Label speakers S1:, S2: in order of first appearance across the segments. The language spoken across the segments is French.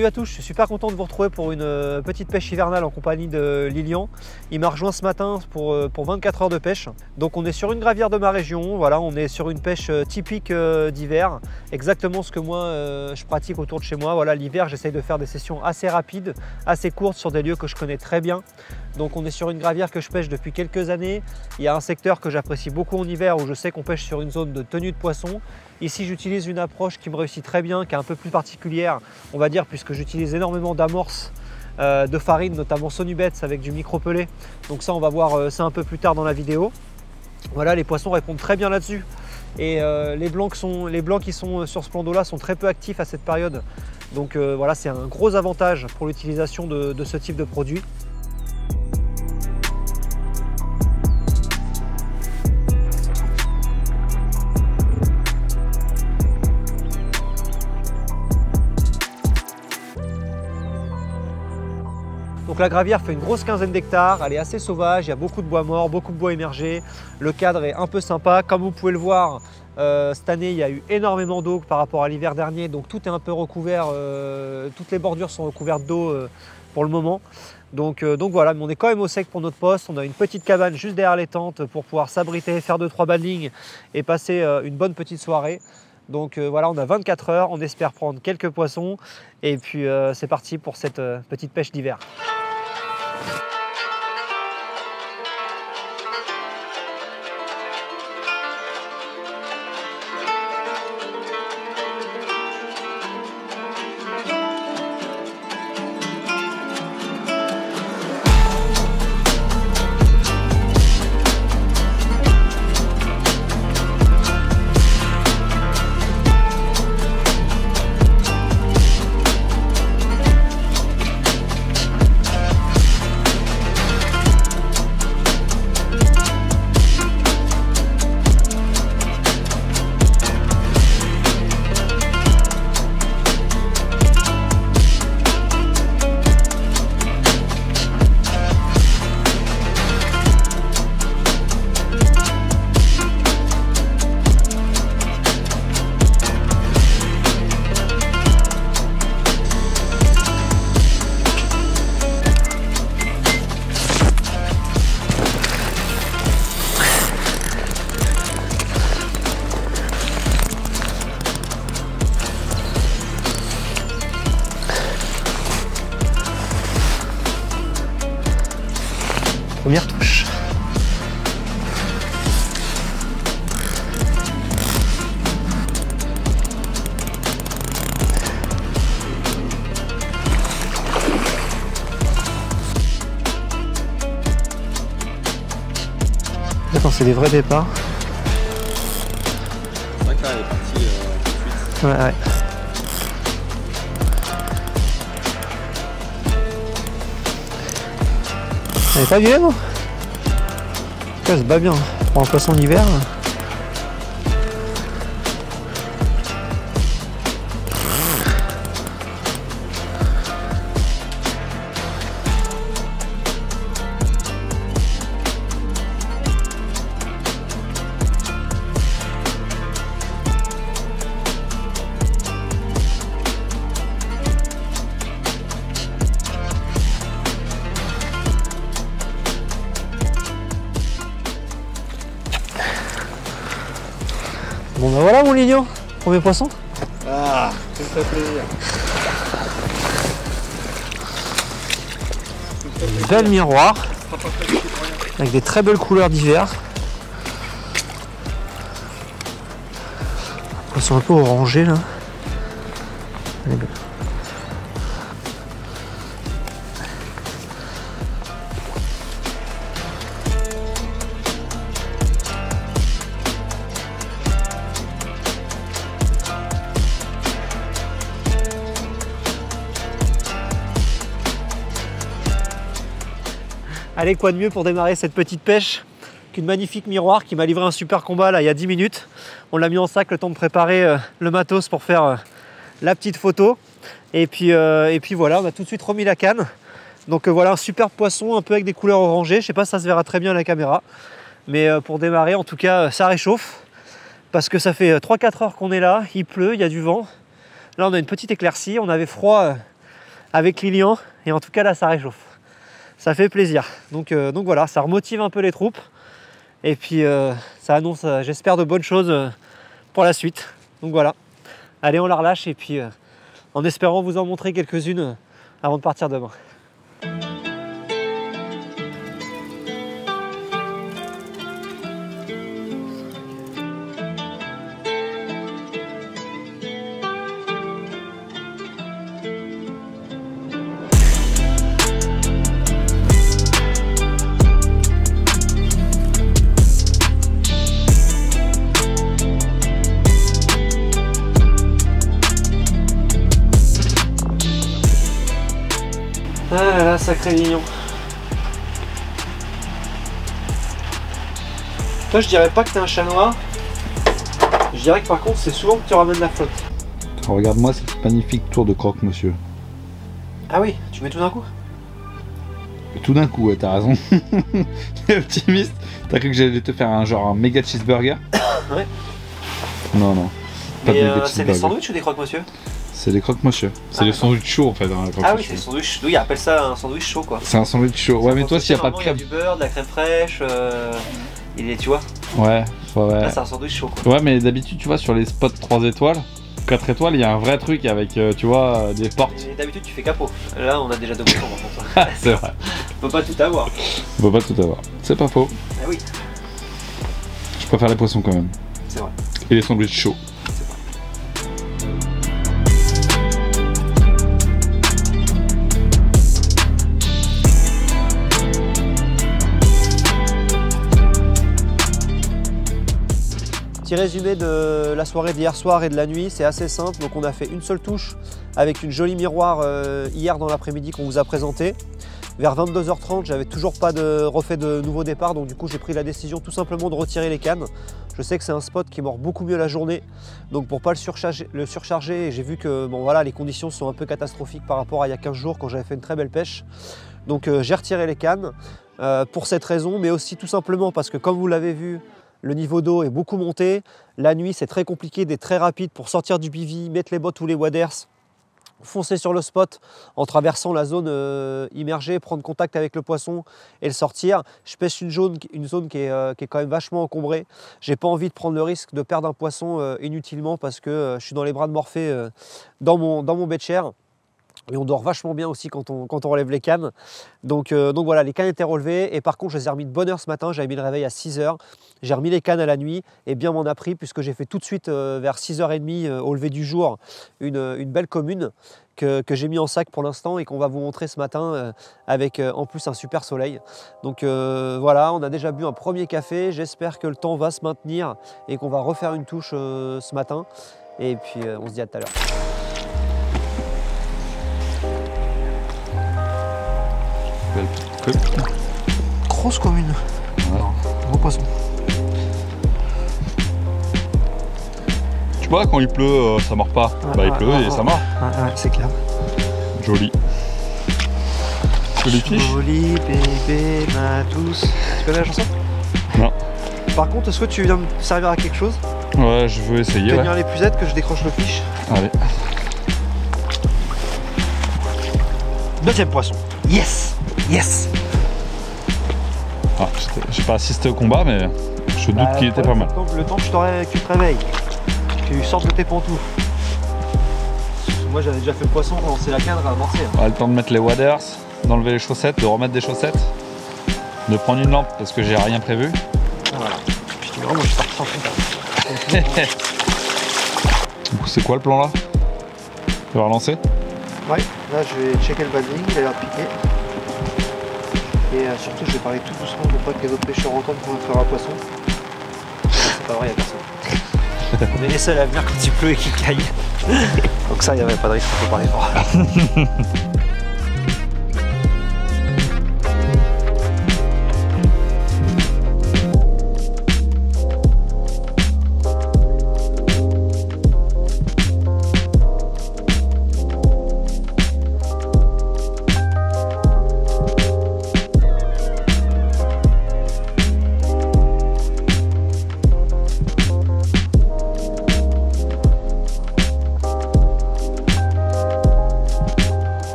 S1: Salut à tous, je suis super content de vous retrouver pour une petite pêche hivernale en compagnie de Lilian. Il m'a rejoint ce matin pour 24 heures de pêche. Donc on est sur une gravière de ma région, voilà, on est sur une pêche typique d'hiver, exactement ce que moi je pratique autour de chez moi. Voilà, l'hiver j'essaye de faire des sessions assez rapides, assez courtes sur des lieux que je connais très bien. Donc on est sur une gravière que je pêche depuis quelques années. Il y a un secteur que j'apprécie beaucoup en hiver où je sais qu'on pêche sur une zone de tenue de poisson. Ici j'utilise une approche qui me réussit très bien, qui est un peu plus particulière, on va dire, puisque j'utilise énormément d'amorces de farine, notamment Sonubets avec du micro-pelé. Donc ça on va voir ça un peu plus tard dans la vidéo. Voilà, les poissons répondent très bien là-dessus. Et les blancs qui sont sur ce plan d'eau là sont très peu actifs à cette période. Donc voilà, c'est un gros avantage pour l'utilisation de ce type de produit. Donc la gravière fait une grosse quinzaine d'hectares, elle est assez sauvage, il y a beaucoup de bois morts, beaucoup de bois émergé, le cadre est un peu sympa. Comme vous pouvez le voir, cette année il y a eu énormément d'eau par rapport à l'hiver dernier, donc tout est un peu recouvert, toutes les bordures sont recouvertes d'eau pour le moment. Donc voilà, mais on est quand même au sec pour notre poste, on a une petite cabane juste derrière les tentes pour pouvoir s'abriter, faire 2-3 badlings et passer une bonne petite soirée. Donc voilà, on a 24 heures, on espère prendre quelques poissons et puis c'est parti pour cette petite pêche d'hiver. Première touche. Attends, c'est des vrais départs.
S2: C'est vrai que là, elle est partie tout de suite.
S1: Ouais. Elle est pas vilaine, non? Elle se bat bien pour un poisson d'hiver. Bon ben voilà mon Lilian, premier poisson.
S2: Ah, ça me fait plaisir.
S1: Bel miroir, avec des très belles couleurs d'hiver. Poisson un peu orangé là. Elle est belle. Allez, quoi de mieux pour démarrer cette petite pêche qu'une magnifique miroir qui m'a livré un super combat là il y a 10 minutes. On l'a mis en sac le temps de préparer le matos pour faire la petite photo. Et puis voilà, on a tout de suite remis la canne. Donc voilà, un super poisson un peu avec des couleurs orangées. Je sais pas si ça se verra très bien à la caméra. Mais pour démarrer, en tout cas, ça réchauffe. Parce que ça fait 3-4 heures qu'on est là, il pleut, il y a du vent. Là, on a une petite éclaircie. On avait froid avec Lilian. Et en tout cas là ça réchauffe. Ça fait plaisir. Donc voilà, ça remotive un peu les troupes. Et puis ça annonce, j'espère, de bonnes choses pour la suite. Donc voilà. Allez, on la relâche et puis en espérant vous en montrer quelques-unes avant de partir demain. Ah là là, sacré mignon. Toi, je dirais pas que t'es un chat noir. Je dirais que par contre, c'est souvent que tu ramènes la flotte.
S3: Regarde-moi cette magnifique tour de croque-monsieur.
S1: Ah oui, tu mets tout d'un coup?
S3: Tout d'un coup, ouais, t'as raison. T'es optimiste. T'as cru que j'allais te faire un méga cheeseburger?
S1: Ouais.
S3: Non, non. Pas de
S1: Mais
S3: méga
S1: c'est des
S3: cheeseburger.
S1: sandwichs ou des croque-monsieur?
S3: C'est des croque-monsieur. C'est des sandwichs chauds en fait.
S1: Ah oui, c'est des sandwichs. Oui, ils appellent ça un sandwich chaud quoi.
S3: C'est un sandwich chaud. Ouais, mais toi, s'il n'y a pas de crème.
S1: Il y a du beurre, de la crème fraîche, il est, tu vois.
S3: Ouais, ouais.
S1: Là, c'est un sandwich chaud quoi.
S3: Ouais, mais d'habitude, tu vois, sur les spots 3 étoiles, 4 étoiles, il y a un vrai truc avec, tu vois, des portes.
S1: Et d'habitude, tu fais capot. Là, on a déjà 2 boutons par contre.
S3: C'est vrai.
S1: On peut pas tout avoir.
S3: On peut pas tout avoir. C'est pas faux.
S1: Ah oui,
S3: Je préfère les poissons quand même.
S1: c'est vrai.
S3: Et les sandwichs chauds.
S1: Petit résumé de la soirée d'hier soir et de la nuit, c'est assez simple. Donc on a fait une seule touche avec une jolie miroir hier dans l'après-midi qu'on vous a présenté. Vers 22h30, j'avais toujours pas refait de nouveau départ, donc du coup j'ai pris la décision tout simplement de retirer les cannes. Je sais que c'est un spot qui mord beaucoup mieux la journée, donc pour pas le surcharger, j'ai vu que bon, voilà, les conditions sont un peu catastrophiques par rapport à il y a 15 jours quand j'avais fait une très belle pêche. Donc j'ai retiré les cannes pour cette raison, mais aussi tout simplement parce que comme vous l'avez vu, le niveau d'eau est beaucoup monté. La nuit, c'est très compliqué d'être très rapide pour sortir du bivy, mettre les bottes ou les waders, foncer sur le spot en traversant la zone immergée, prendre contact avec le poisson et le sortir. Je pêche une zone qui est quand même vachement encombrée. J'ai pas envie de prendre le risque de perdre un poisson inutilement parce que je suis dans les bras de Morphée dans mon beach-air. Et on dort vachement bien aussi quand on relève les cannes. Donc voilà, les cannes étaient relevées. Et par contre, je les ai remis de bonne heure ce matin. J'avais mis le réveil à 6h. J'ai remis les cannes à la nuit. Et bien m'en a pris puisque j'ai fait tout de suite vers 6h30 au lever du jour une belle commune que j'ai mis en sac pour l'instant et qu'on va vous montrer ce matin avec en plus un super soleil. Donc voilà, on a déjà bu un premier café. J'espère que le temps va se maintenir et qu'on va refaire une touche ce matin. Et puis on se dit à tout à l'heure. Grosse commune.
S3: Ouais.
S1: Gros poisson.
S3: Tu vois, quand il pleut, ça mord pas. Bah, il pleut et ça mord.
S1: Ouais, c'est clair.
S3: Joli. Joli fiche.
S1: Joli bébé Matous. Tu connais la chanson?
S3: Non.
S1: Par contre, est-ce que tu viens me servir à quelque chose?
S3: Ouais, je veux essayer.
S1: Tenir les puzettes que je décroche le fiche.
S3: Allez.
S1: Deuxième poisson. Yes! Yes!
S3: Ah, j'ai pas assisté au combat, mais je doute qu'il était pas mal.
S1: Le temps que tu te réveilles, tu sortes de tes pantoufles. Moi j'avais déjà fait le poisson quand c'est la canne à amorcer.
S3: On a le temps de mettre les waders, d'enlever les chaussettes, de remettre des chaussettes, de prendre une lampe parce que j'ai rien prévu.
S1: Voilà. Putain, vraiment, je suis parti sans fond.
S3: Du coup, c'est quoi le plan là? Tu vas relancer?
S1: Ouais, là je vais checker le basing, il a l'air de piquer. Et surtout je vais parler tout doucement pour pas que les autres pêcheurs entendent qu'on va faire un poisson. C'est pas vrai, il n'y a personne. On est les seuls à venir quand il pleut et qu'il caille. Donc ça, il n'y avait pas de risque, il faut parler fort.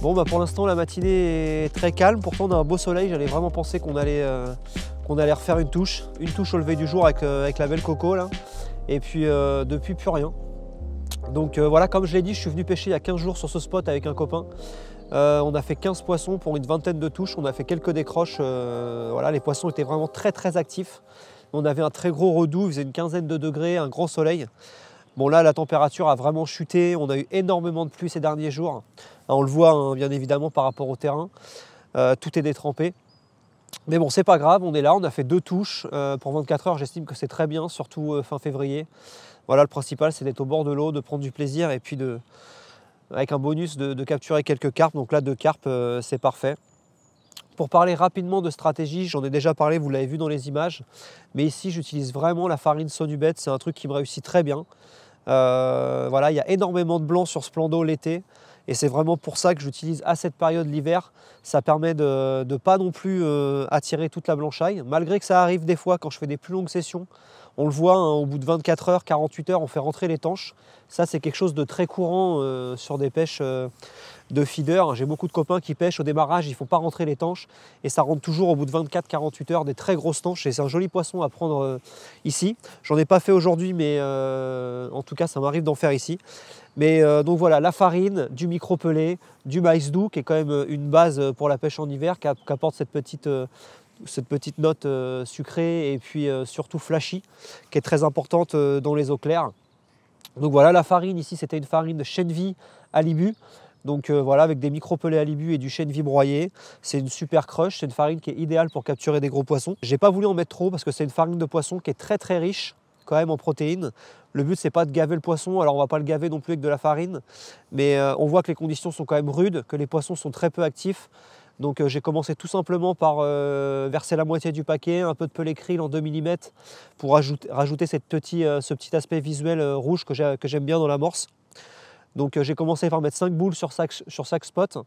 S1: Bon, bah pour l'instant, la matinée est très calme. Pourtant, on a un beau soleil. J'allais vraiment penser qu'on allait refaire une touche au lever du jour avec la belle coco là. Et puis depuis, plus rien. Donc voilà, comme je l'ai dit, je suis venu pêcher il y a 15 jours sur ce spot avec un copain. On a fait 15 poissons pour une vingtaine de touches. On a fait quelques décroches. Voilà, les poissons étaient vraiment très actifs. On avait un très gros redout, il faisait une quinzaine de degrés, un grand soleil. Bon là, la température a vraiment chuté. On a eu énormément de pluie ces derniers jours. On le voit hein, bien évidemment par rapport au terrain. Tout est détrempé. Mais bon, c'est pas grave, on est là, on a fait 2 touches pour 24 heures, j'estime que c'est très bien, surtout fin février. Voilà, le principal c'est d'être au bord de l'eau, de prendre du plaisir et puis avec un bonus de capturer quelques carpes. Donc là, 2 carpes, c'est parfait. Pour parler rapidement de stratégie, j'en ai déjà parlé, vous l'avez vu dans les images. Mais ici, j'utilise vraiment la farine Sonubet, c'est un truc qui me réussit très bien. Voilà, il y a énormément de blanc sur ce plan d'eau l'été. Et c'est vraiment pour ça que j'utilise à cette période l'hiver. Ça permet de ne pas non plus attirer toute la blanchaille. Malgré que ça arrive des fois quand je fais des plus longues sessions. On le voit, hein, au bout de 24 heures, 48 heures, on fait rentrer les tanches. Ça, c'est quelque chose de très courant sur des pêches de feeder. J'ai beaucoup de copains qui pêchent au démarrage, ils ne font pas rentrer les tanches. Et ça rentre toujours au bout de 24-48 heures des très grosses tanches. Et c'est un joli poisson à prendre ici. J'en ai pas fait aujourd'hui, mais en tout cas, ça m'arrive d'en faire ici. Mais donc voilà, la farine, du micro-pelé, du maïs doux, qui est quand même une base pour la pêche en hiver, qui apporte cette petite note sucrée et puis surtout flashy, qui est très importante dans les eaux claires. Donc voilà, la farine ici, c'était une farine de chène vie alibu. Donc voilà, avec des micro-pelés alibu et du chène vie broyé. C'est une super crush, c'est une farine qui est idéale pour capturer des gros poissons. J'ai pas voulu en mettre trop parce que c'est une farine de poisson qui est très riche quand même en protéines. Le but c'est pas de gaver le poisson, alors on va pas le gaver non plus avec de la farine, mais on voit que les conditions sont quand même rudes, que les poissons sont très peu actifs. Donc j'ai commencé tout simplement par verser la moitié du paquet, un peu de pelé krill en 2 mm pour rajouter ce petit aspect visuel rouge que j'aime bien dans l'amorce. Donc j'ai commencé par mettre 5 boules sur chaque spot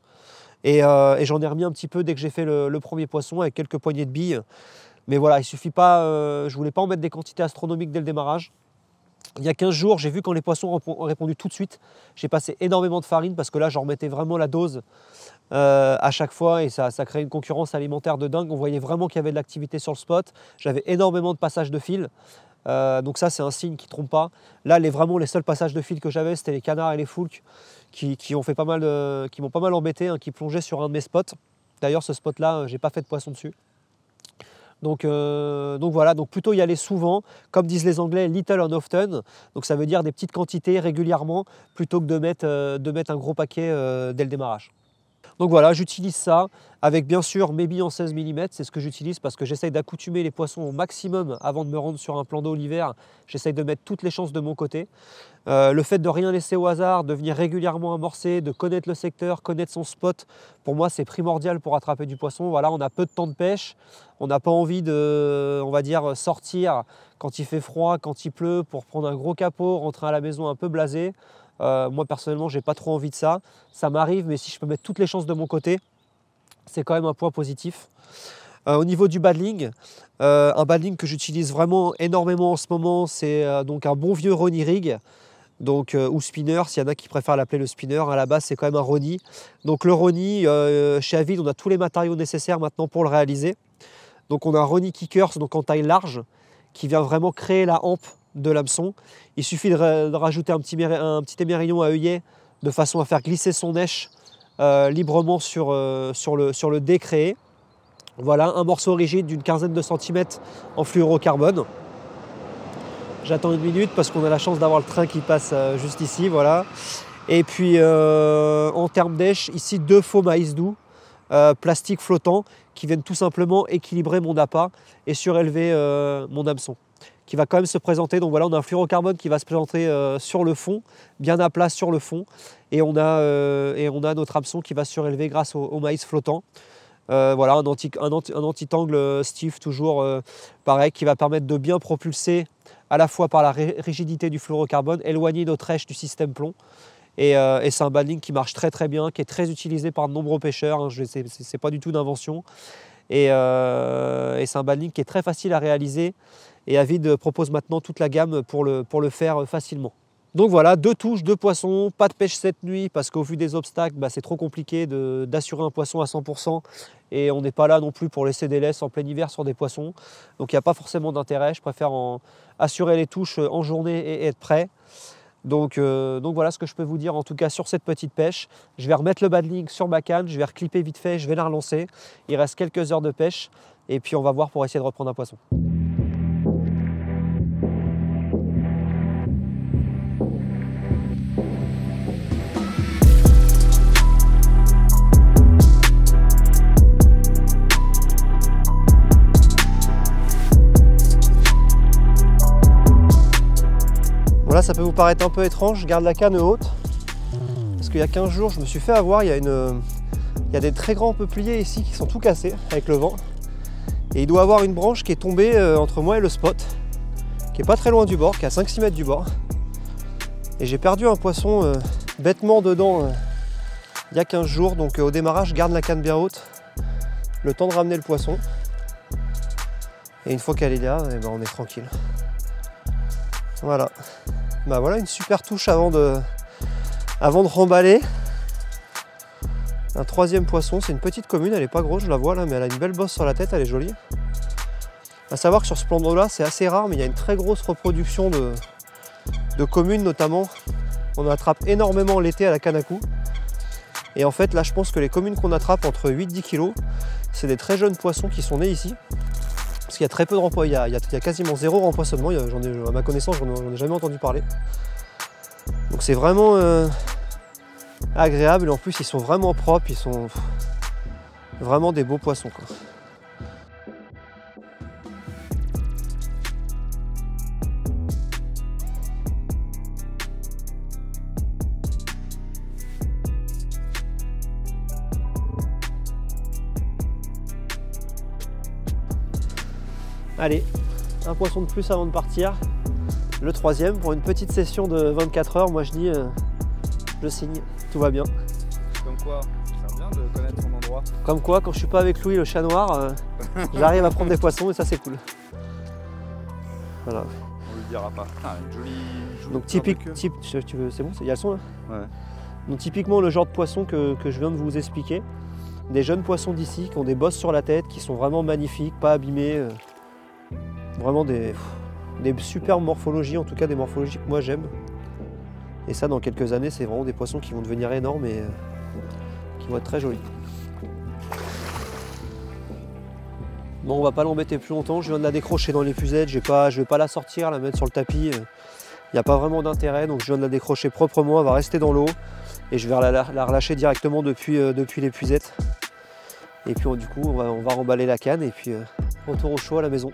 S1: et j'en ai remis un petit peu dès que j'ai fait le premier poisson avec quelques poignées de billes. Mais voilà, il suffit pas, je voulais pas en mettre des quantités astronomiques dès le démarrage. Il y a 15 jours, j'ai vu quand les poissons ont répondu tout de suite. J'ai passé énormément de farine parce que là, j'en remettais vraiment la dose à chaque fois et ça crée une concurrence alimentaire de dingue. On voyait vraiment qu'il y avait de l'activité sur le spot. J'avais énormément de passages de fil. Donc ça, c'est un signe qui ne trompe pas. Là, vraiment les seuls passages de fil que j'avais, c'était les canards et les foulques qui m'ont pas mal embêté, hein, qui plongeaient sur un de mes spots. D'ailleurs, ce spot-là, j'ai pas fait de poisson dessus. Donc voilà, donc plutôt y aller souvent, comme disent les Anglais, little and often. Donc ça veut dire des petites quantités régulièrement, plutôt que de mettre un gros paquet dès le démarrage. Donc voilà, j'utilise ça avec bien sûr mes billes en 16 mm, c'est ce que j'utilise parce que j'essaye d'accoutumer les poissons au maximum avant de me rendre sur un plan d'eau l'hiver. J'essaye de mettre toutes les chances de mon côté. Le fait de rien laisser au hasard, de venir régulièrement amorcer, de connaître le secteur, connaître son spot, pour moi c'est primordial pour attraper du poisson. Voilà, on a peu de temps de pêche, on n'a pas envie de, on va dire, sortir quand il fait froid, quand il pleut, pour prendre un gros capot, rentrer à la maison un peu blasé. Moi personnellement, j'ai pas trop envie de ça. Ça m'arrive, mais si je peux mettre toutes les chances de mon côté, c'est quand même un point positif. Au niveau du baddling, un baddling que j'utilise vraiment énormément en ce moment, c'est donc un bon vieux Ronnie Rig. Donc, ou spinner, s'il y en a qui préfèrent l'appeler le spinner, à la base c'est quand même un Ronnie. Donc le Ronnie, chez Avid, on a tous les matériaux nécessaires maintenant pour le réaliser. Donc on a un Ronnie Kickers, donc en taille large, qui vient vraiment créer la hampe de l'hameçon. Il suffit de rajouter un petit émerillon à œillet de façon à faire glisser son nèche librement sur le dé créé. Voilà, un morceau rigide d'une quinzaine de centimètres en fluorocarbone. J'attends une minute parce qu'on a la chance d'avoir le train qui passe juste ici, voilà. Et puis en termes d'èche, ici 2 faux maïs doux, plastique flottant, qui viennent tout simplement équilibrer mon appât et surélever mon hameçon, qui va quand même se présenter. Donc voilà, on a un fluorocarbone qui va se présenter sur le fond, bien à plat sur le fond, et on a notre hameçon qui va surélever grâce au maïs flottant. Voilà, un anti-tangle stiff toujours pareil, qui va permettre de bien propulser à la fois par la rigidité du fluorocarbone, éloigner notre èche du système plomb. Et c'est un baddling qui marche très bien, qui est très utilisé par de nombreux pêcheurs, hein, c'est pas du tout d'invention. Et c'est un baddling qui est très facile à réaliser, et Avid propose maintenant toute la gamme pour le faire facilement. Donc voilà, 2 touches, 2 poissons, pas de pêche cette nuit parce qu'au vu des obstacles, bah, c'est trop compliqué d'assurer un poisson à 100% et on n'est pas là non plus pour laisser des laisses en plein hiver sur des poissons. Donc il n'y a pas forcément d'intérêt, je préfère assurer les touches en journée et être prêt. Donc voilà ce que je peux vous dire en tout cas sur cette petite pêche. Je vais remettre le badling sur ma canne, je vais reclipper vite fait, je vais la relancer. Il reste quelques heures de pêche et puis on va voir pour essayer de reprendre un poisson. Voilà, ça peut vous paraître un peu étrange, je garde la canne haute. Parce qu'il y a 15 jours, je me suis fait avoir, il y a des très grands peupliers ici qui sont tout cassés avec le vent. Et il doit y avoir une branche qui est tombée entre moi et le spot, qui est pas très loin du bord, qui est à 5-6 mètres du bord. Et j'ai perdu un poisson bêtement dedans il y a 15 jours, donc au démarrage, je garde la canne bien haute, le temps de ramener le poisson. Et une fois qu'elle est là, eh ben, on est tranquille. Voilà. Bah voilà une super touche avant de remballer. Un troisième poisson, c'est une petite commune, elle est pas grosse, je la vois là, mais elle a une belle bosse sur la tête, elle est jolie. À savoir que sur ce plan d'eau là, c'est assez rare, mais il y a une très grosse reproduction de communes notamment. On attrape énormément l'été à la canne à coups. Et en fait là, je pense que les communes qu'on attrape entre 8-10 kg, c'est des très jeunes poissons qui sont nés ici. Parce qu'il y a très peu de rempoissonnement, il y a quasiment zéro rempoisonnement, à ma connaissance, j'en ai jamais entendu parler. Donc c'est vraiment agréable, et en plus ils sont vraiment propres, ils sont vraiment des beaux poissons, quoi. Allez, un poisson de plus avant de partir, le troisième pour une petite session de 24 heures. Moi je dis, je signe, tout va bien.
S2: Comme quoi, c'est bien de connaître son endroit.
S1: Comme quoi, quand je suis pas avec Louis le chat noir, j'arrive à prendre des poissons et ça c'est cool. Voilà.
S2: On lui dira pas. Ah, une jolie
S1: Donc typique, tu veux, c'est bon, il y a le son là.
S2: Ouais.
S1: Donc typiquement le genre de poisson que je viens de vous expliquer. Des jeunes poissons d'ici qui ont des bosses sur la tête, qui sont vraiment magnifiques, pas abîmés. Vraiment des superbes morphologies, en tout cas des morphologies que moi j'aime. Et ça, dans quelques années, c'est vraiment des poissons qui vont devenir énormes et qui vont être très jolis. Bon, on va pas l'embêter plus longtemps, je viens de la décrocher dans l'épuisette, je vais pas la sortir, la mettre sur le tapis. Il n'y a pas vraiment d'intérêt, donc je viens de la décrocher proprement, elle va rester dans l'eau. Et je vais la relâcher directement depuis l'épuisette. Et puis du coup, on va remballer la canne et puis retour au chaud à la maison.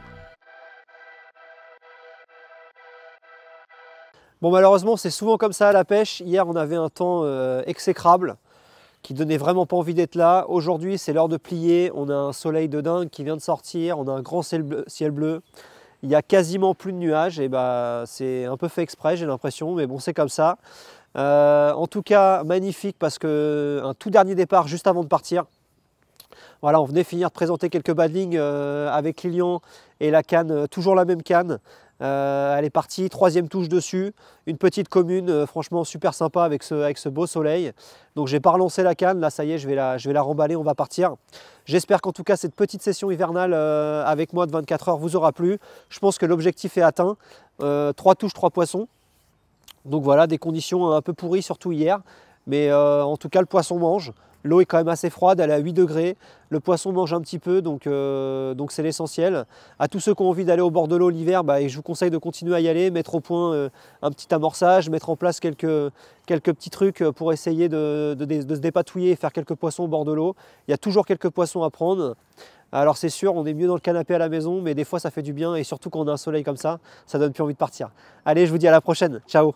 S1: Bon, malheureusement, c'est souvent comme ça à la pêche. Hier, on avait un temps exécrable qui donnait vraiment pas envie d'être là. Aujourd'hui, c'est l'heure de plier. On a un soleil de dingue qui vient de sortir. On a un grand ciel bleu. Il y a quasiment plus de nuages. Et bah, c'est un peu fait exprès, j'ai l'impression. Mais bon, c'est comme ça. En tout cas, magnifique parce que un tout dernier départ juste avant de partir. Voilà, on venait finir de présenter quelques badlings avec Lilian et la canne, toujours la même canne. Elle est partie, troisième touche dessus, une petite commune, franchement super sympa avec ce beau soleil. Donc j'ai pas relancé la canne, là ça y est, je vais la remballer, on va partir. J'espère qu'en tout cas cette petite session hivernale avec moi de 24 heures vous aura plu. Je pense que l'objectif est atteint, 3 touches, 3 poissons. Donc voilà, des conditions un peu pourries surtout hier, mais en tout cas le poisson mange. L'eau est quand même assez froide, elle est à 8 degrés. Le poisson mange un petit peu, donc c'est l'essentiel. À tous ceux qui ont envie d'aller au bord de l'eau l'hiver, je vous conseille de continuer à y aller, mettre au point un petit amorçage, mettre en place quelques petits trucs pour essayer de se dépatouiller et faire quelques poissons au bord de l'eau. Il y a toujours quelques poissons à prendre. Alors c'est sûr, on est mieux dans le canapé à la maison, mais des fois ça fait du bien, et surtout quand on a un soleil comme ça donne plus envie de partir. Allez, je vous dis à la prochaine, ciao!